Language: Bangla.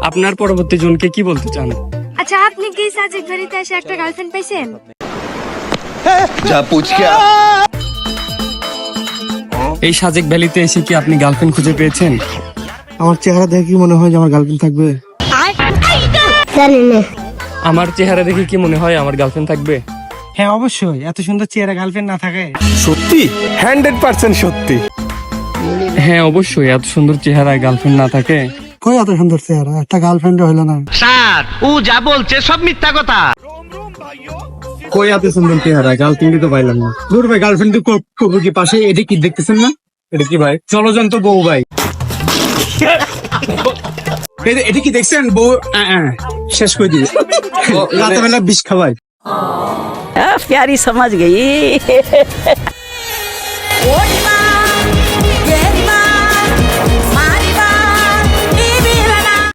আপনার পরবর্তী জনকে কি বলতে চান? আচ্ছা, আপনি কি সাজেক বাড়িতে এসে একটা গার্লফ্রেন্ড পাইছেন? যা পুছ কে এই সাজেক ভ্যালিতে এসে কি আপনি গার্লফ্রেন্ড খুঁজে পেয়েছেন? আমার চেহারা দেখে কি মনে হয় যে আমার গার্লফ্রেন্ড থাকবে? আমার চেহারা দেখে কি মনে হয় আমার গার্লফ্রেন্ড থাকবে? হ্যাঁ অবশ্যই, এত সুন্দর চেহারা গার্লফ্রেন্ড না থাকে? সত্যি 100% সত্যি। হ্যাঁ অবশ্যই, এত সুন্দর চেহারায় গার্লফ্রেন্ড না থাকে? কই এত সুন্দর চেহারা, একটা গার্লফ্রেন্ড হইলো না। স্যার ও যা বলছে সব মিথ্যা কথা। কই এত সুন্দর চেহারা, গার্লফ্রেন্ডই তো পাইলাম না। দূর ভাই, গার্লফ্রেন্ড তো কবু কি পাশে, এটা কি দেখতেছেন না? এটা কি ভাই? চলজন্ত বউ ভাই। এটা কি দেখছেন বউ? শেষ করে দিবে রাতে বেলা বিষ খাওয়াই। प्यारी समझ गई।